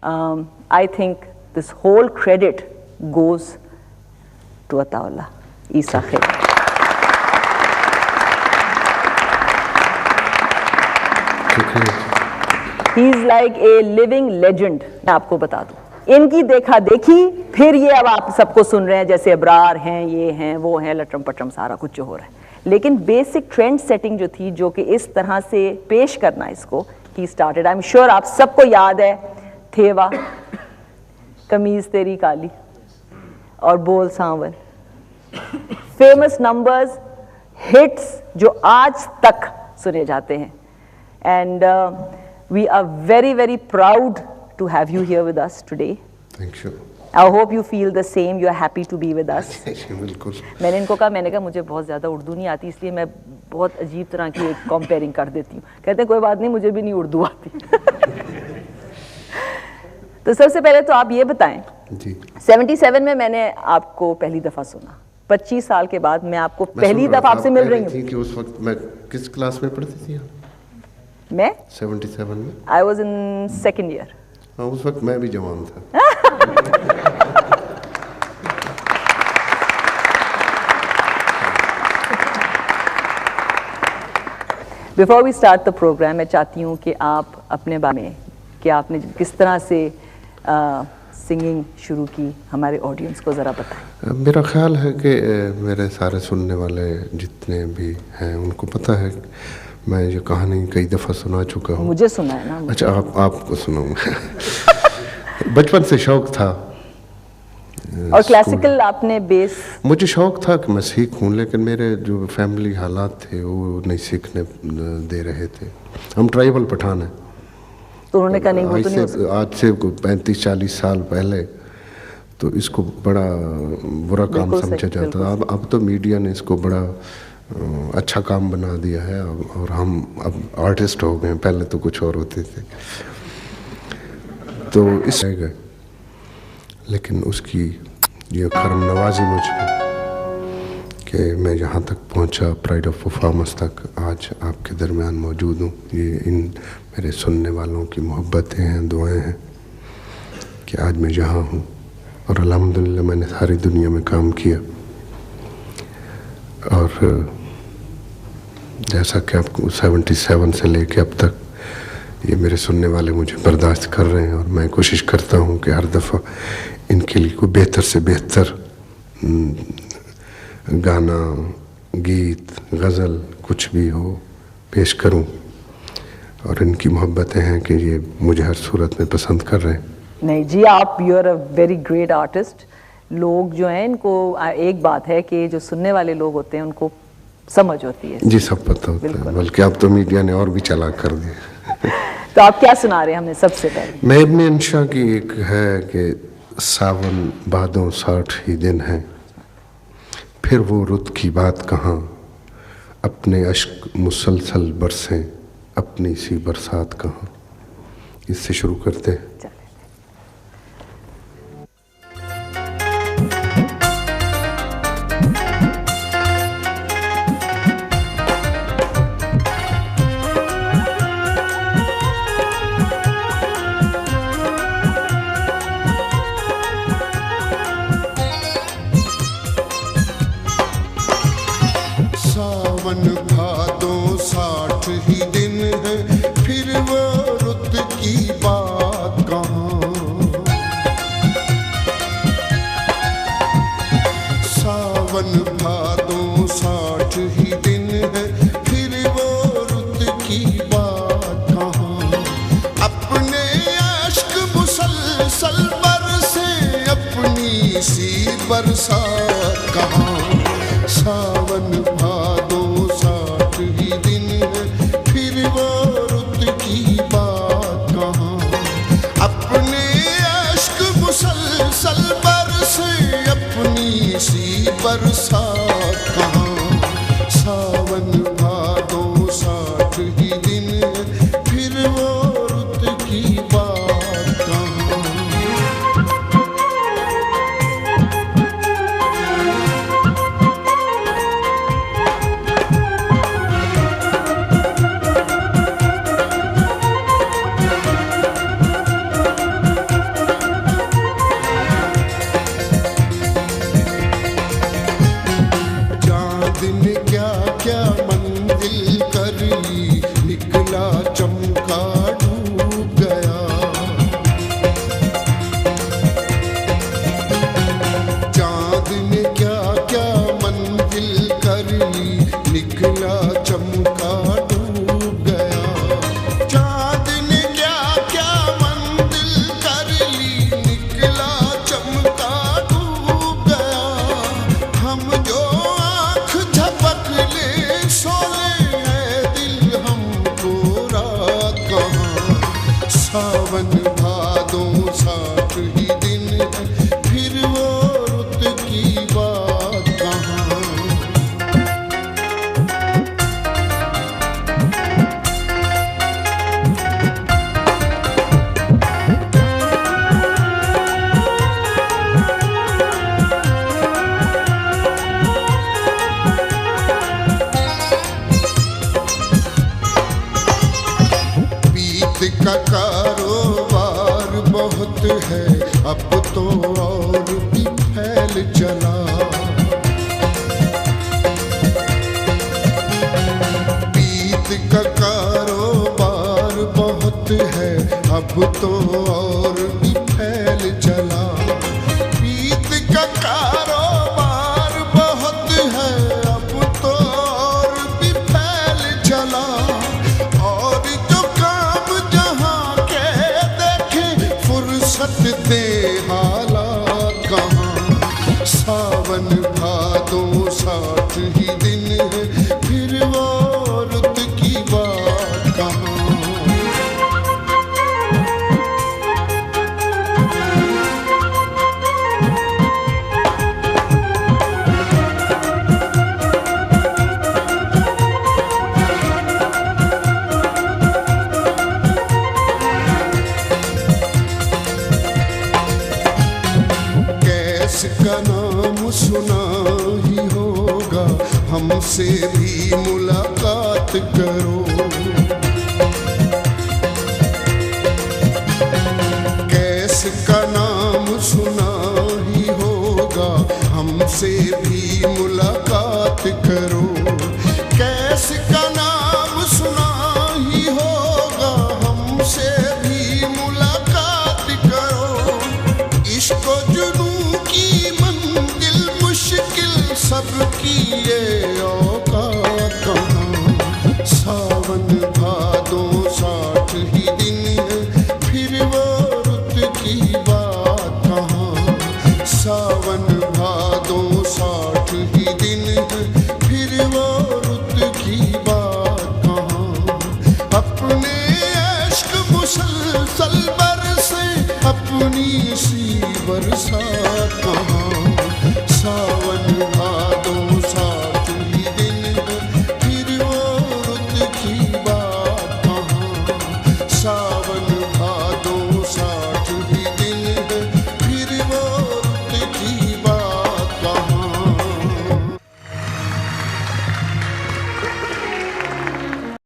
I think this whole credit goes to Ataullah Isa Khair. He is like a living legend. मैं आपको बता दूं, इनकी देखा देखी फिर ये अब आप सबको सुन रहे हैं, जैसे अबरार हैं, ये हैं, वो हैं, लटरम पटरम सारा कुछ जो हो रहा है, लेकिन बेसिक ट्रेंड सेटिंग जो थी, जो कि इस तरह से पेश करना इसको, he started. I am sure आप सबको याद है थेवा, कमीज तेरी काली और बोल सांवल, फेमस नंबर्स, हिट्स जो आज तक सुने जाते हैं. And we are very very proud to have you here with us today. Thank you. I hope you feel the same. You are happy to be with us. बिल्कुल. मैंने इनको कहा, मैंने कहा मुझे बहुत ज़्यादा उर्दू नहीं आती, इसलिए मैं बहुत अजीब तरह की एक कंपेयरिंग कर देती हूँ. कहते हैं कोई बात नहीं, मुझे भी नहीं उर्दू आती. तो सबसे पहले तो आप ये बताएं, जी 77 में मैंने आपको पहली दफ़ा सुना, 25 साल के बाद मैं आपको पहली दफ़ा आपसे मिल रही हूँ. कि उस वक्त मैं किस क्लास में पढ़ती थी? मैं 77 में I was in second year. हाँ, उस वक्त मैं भी जवान था. Before we start the program, मैं चाहती हूँ कि आप अपने बारे में, कि आपने किस तरह से सिंगिंग शुरू की, हमारे ऑडियंस को ज़रा बताएं. मेरा ख्याल है कि मेरे सारे सुनने वाले जितने भी हैं उनको पता है, मैं ये कहानी कई दफ़ा सुना चुका हूँ. मुझे सुना है ना. अच्छा, आपको सुनाऊंगा. बचपन से शौक था. और क्लासिकल आपने बेस? मुझे शौक था कि मैं सीखूं, लेकिन मेरे जो फैमिली हालात थे वो नहीं सीखने दे रहे थे. हम ट्राइबल पठान हैं, तो उन्होंने कहा नहीं, वो तो नहीं. आज से 35-40 साल पहले तो इसको बड़ा बुरा काम समझा जाता था. अब तो मीडिया ने इसको बड़ा अच्छा काम बना दिया है और हम अब आर्टिस्ट हो गए. पहले तो कुछ और होते थे. तो इस गए, लेकिन उसकी ये करम नवाजी मुझ पर कि मैं यहाँ तक पहुँचा, प्राइड ऑफ परफॉर्मेंस तक आज आपके दरमियान मौजूद हूँ. ये इन मेरे सुनने वालों की मोहब्बतें हैं, दुआएं हैं कि आज मैं यहाँ हूँ. और अल्हम्दुलिल्लाह मैंने सारी दुनिया में काम किया. और जैसा कि आपको 77 से लेके अब तक ये मेरे सुनने वाले मुझे बर्दाश्त कर रहे हैं, और मैं कोशिश करता हूँ कि हर दफ़ा इनके लिए कोई बेहतर से बेहतर गाना, गीत, गज़ल कुछ भी हो पेश करूँ. और इनकी मोहब्बतें हैं कि ये मुझे हर सूरत में पसंद कर रहे हैं. नहीं जी, आप you are a very great artist. लोग जो हैं इनको एक बात है कि जो सुनने वाले लोग होते हैं उनको समझ होती है. जी, सब पता होता है, बल्कि अब तो मीडिया ने और भी चालाक कर दिया. तो आप क्या सुना रहे हैं हमें सबसे पहले? मैं इब्ने अंशा की एक है कि सावन भादों 60 ही दिन हैं, फिर वो रुत की बात कहाँ, अपने अश्क मुसलसल बरसें, अपनी सी बरसात कहाँ. इससे शुरू करते हैं. सावन भादों 60 ही दिन है, फिर वो रुत की बात कहाँ. सावन भादों 60 ही दिन है, फिर वो रुत की बात कहाँ. अपने अश्क मुसलसल बरसे, अपनी सी बरसात कहाँ. सावन भादों 60 ही दिन है, फिर वो रुत की बात कहाँ. अपने अश्क मुसलसल बरसे, अपनी सी बरसात कहाँ. सावन भादों 60 ही दिन है, फिर वो रुत की बात कहाँ. बहुत है, अब तो और भी फैल चला। बीत का कारोबार बहुत है, अब तो और भी फैल चला। बीत का कारोबार बहुत है, अब तो और भी फैल चला। और जो काम जहाँ के देखे फुर्सत दे हालात कहाँ। सावन भादो 60 ही दिन है, फिर वो रुत की बात कहाँ। का नाम सुना ही होगा, हमसे भी मुलाकात करो। कैस का नाम सुना ही होगा, हमसे भी मुलाकात करो। कैस का नाम सुना ही होगा, हमसे भी मुलाकात करो। इश्क जुनू की मंजिल मुश्किल सबकी ये औकात कहाँ। सावन भादो 60 ही दिन है, फिर वो रुत की बात कहाँ। सावन भादो 60 ही दिन है, फिर वो रुत की बात कहाँ। अपने इश्क मुसलसल बरसे, अपनी सी बरसात कहाँ।